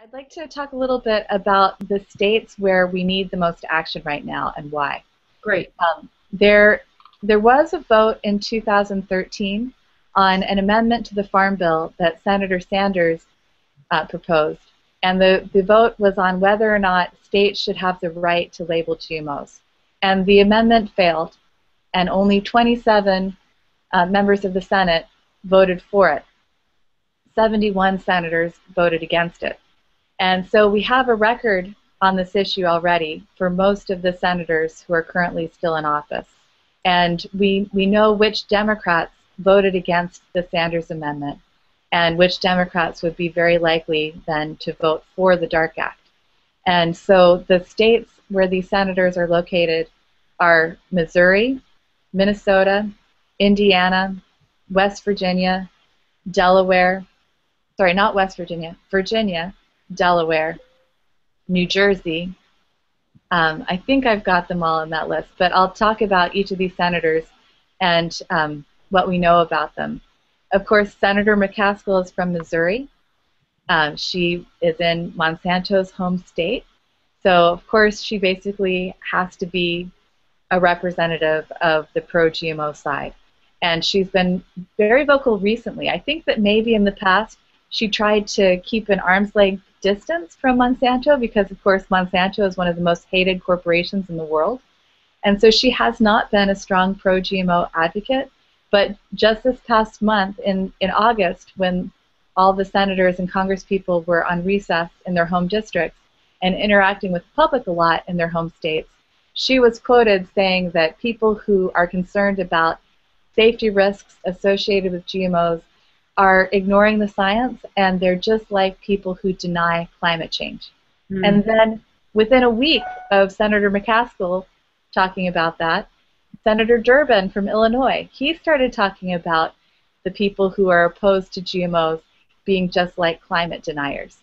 I'd like to talk a little bit about the states where we need the most action right now and why. Great. There was a vote in 2013 on an amendment to the Farm Bill that Senator Sanders proposed, and the vote was on whether or not states should have the right to label GMOs. And the amendment failed, and only 27 members of the Senate voted for it. 71 senators voted against it. And so we have a record on this issue already for most of the senators who are currently still in office. And we know which Democrats voted against the Sanders Amendment and which Democrats would be very likely then to vote for the Dark Act. And so the states where these senators are located are Missouri, Minnesota, Indiana, West Virginia, Delaware, sorry, not West Virginia, Virginia, Delaware, New Jersey. I think I've got them all on that list, but I'll talk about each of these senators and what we know about them. Of course, Senator McCaskill is from Missouri. She is in Monsanto's home state, so of course she basically has to be a representative of the pro-GMO side. And she's been very vocal recently. I think that maybe in the past she tried to keep an arm's length distance from Monsanto because, of course, Monsanto is one of the most hated corporations in the world. And so she has not been a strong pro-GMO advocate. But just this past month, in August, when all the senators and congresspeople were on recess in their home districts and interacting with the public a lot in their home states, she was quoted saying that people who are concerned about safety risks associated with GMOs are ignoring the science, and they're just like people who deny climate change. And then within a week of Senator McCaskill talking about that, Senator Durbin from Illinois, he started talking about the people who are opposed to GMOs being just like climate deniers.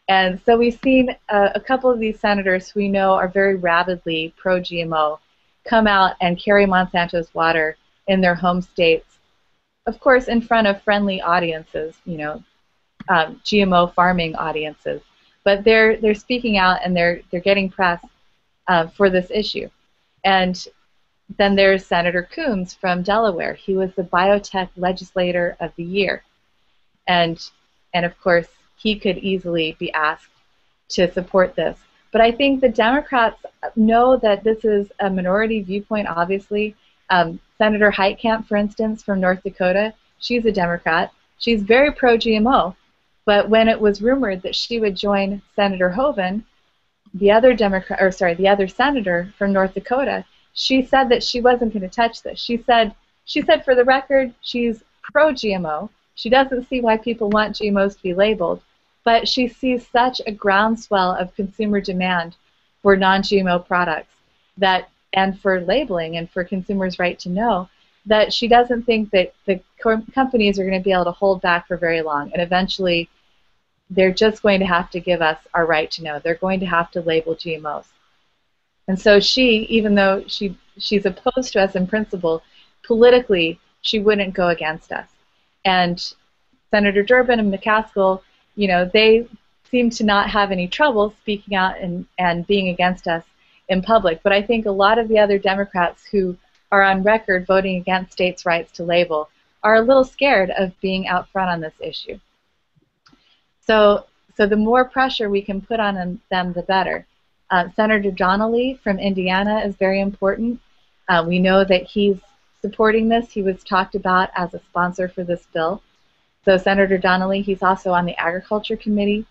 And so we've seen a couple of these senators who we know are very rabidly pro-GMO come out and carry Monsanto's water in their home states, of course in front of friendly audiences, you know, GMO farming audiences. But they're speaking out and they're getting press for this issue. And then there's Senator Coons from Delaware. He was the Biotech Legislator of the Year. And of course, he could easily be asked to support this. But I think the Democrats know that this is a minority viewpoint, obviously. Senator Heitkamp, for instance, from North Dakota, she's a Democrat. She's very pro-GMO. But when it was rumored that she would join Senator Hoeven, the other senator from North Dakota, she said that she wasn't going to touch this. She said for the record, she's pro-GMO. She doesn't see why people want GMOs to be labeled, but she sees such a groundswell of consumer demand for non-GMO products that, and for labeling and for consumers' right to know, that she doesn't think that the companies are going to be able to hold back for very long. And eventually, they're just going to have to give us our right to know. They're going to have to label GMOs. And so she, even though she's opposed to us in principle, politically, she wouldn't go against us. And Senator Durbin and McCaskill, you know, they seem to not have any trouble speaking out and being against us in public. But I think a lot of the other Democrats who are on record voting against states' rights to label are a little scared of being out front on this issue. So the more pressure we can put on them, the better. Senator Donnelly from Indiana is very important. We know that he's supporting this. He was talked about as a sponsor for this bill. So Senator Donnelly, he's also on the Agriculture Committee.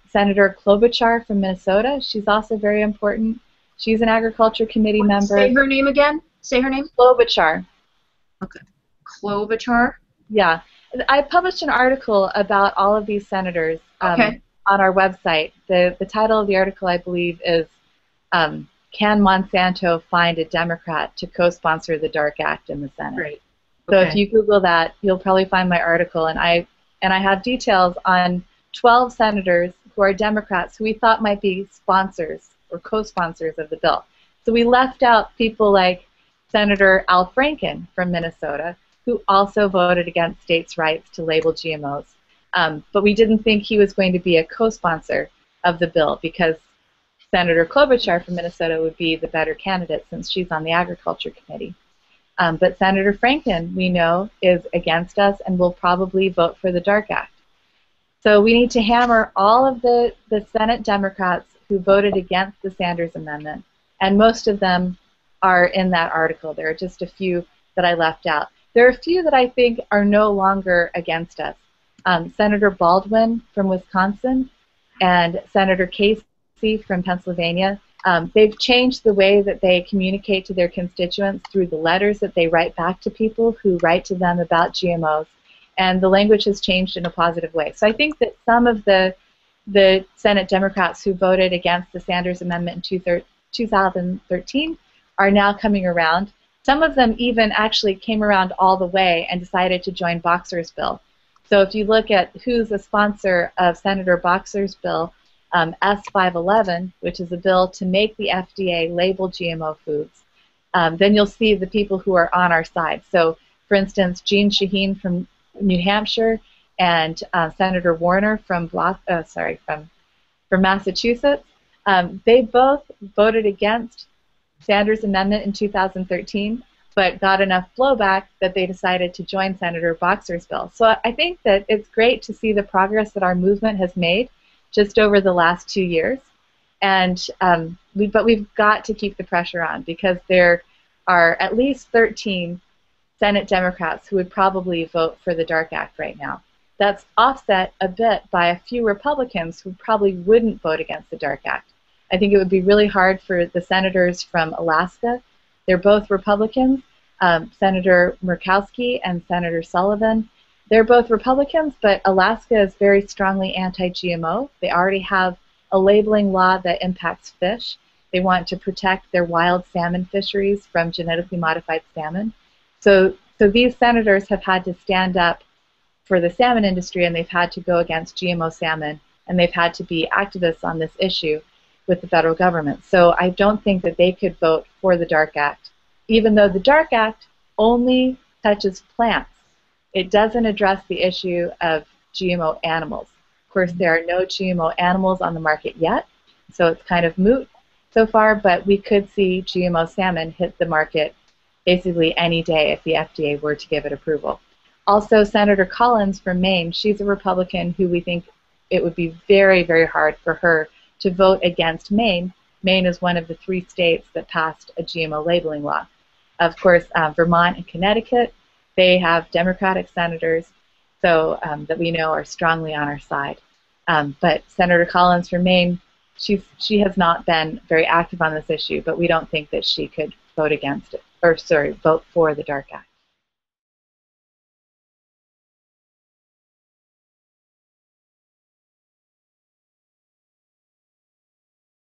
Senator Klobuchar from Minnesota, she's also very important. She's an Agriculture Committee member. Say her name again. Say her name. Klobuchar. Okay. Klobuchar? Yeah. I published an article about all of these senators on our website. The title of the article, I believe, is Can Monsanto Find a Democrat to Co-Sponsor the Dark Act in the Senate? Great. So if you Google that, you'll probably find my article. And I have details on 12 senators who are Democrats who we thought might be sponsors or co-sponsors of the bill. So we left out people like Senator Al Franken from Minnesota, who also voted against states' rights to label GMOs. But we didn't think he was going to be a co-sponsor of the bill because Senator Klobuchar from Minnesota would be the better candidate since she's on the Agriculture Committee. But Senator Franken, we know, is against us and will probably vote for the Dark Act. So we need to hammer all of the Senate Democrats who voted against the Sanders Amendment, and most of them are in that article. There are just a few that I left out. There are a few that I think are no longer against us. Senator Baldwin from Wisconsin and Senator Casey from Pennsylvania. They've changed the way that they communicate to their constituents through the letters that they write back to people who write to them about GMOs, and the language has changed in a positive way. So I think that some of the Senate Democrats who voted against the Sanders Amendment in 2013 are now coming around. Some of them even actually came around all the way and decided to join Boxer's bill. So if you look at who's a sponsor of Senator Boxer's bill, S511, which is a bill to make the FDA label GMO foods, then you'll see the people who are on our side. So, for instance, Jean Shaheen from New Hampshire and Senator Warner from Massachusetts, they both voted against Sanders' amendment in 2013, but got enough blowback that they decided to join Senator Boxer's bill. So I think that it's great to see the progress that our movement has made just over the last 2 years, and but we've got to keep the pressure on because there are at least 13 Senate Democrats who would probably vote for the Dark Act right now. That's offset a bit by a few Republicans who probably wouldn't vote against the Dark Act. I think it would be really hard for the senators from Alaska. They're both Republicans, Senator McCaskill and Senator Sullivan. They're both Republicans, but Alaska is very strongly anti-GMO. They already have a labeling law that impacts fish. They want to protect their wild salmon fisheries from genetically modified salmon. So these senators have had to stand up for the salmon industry, and they've had to go against GMO salmon, and they've had to be activists on this issue with the federal government. So I don't think that they could vote for the Dark Act, even though the Dark Act only touches plants. It doesn't address the issue of GMO animals. Of course, there are no GMO animals on the market yet, so it's kind of moot so far, but we could see GMO salmon hit the market basically any day if the FDA were to give it approval. Also, Senator Collins from Maine, she's a Republican who we think it would be very, very hard for her to vote against Maine. Maine is one of the 3 states that passed a GMO labeling law. Of course, Vermont and Connecticut, they have Democratic senators, so that we know are strongly on our side. But Senator Collins from Maine, she has not been very active on this issue, but we don't think that she could vote against it, or sorry, vote for the Dark Act.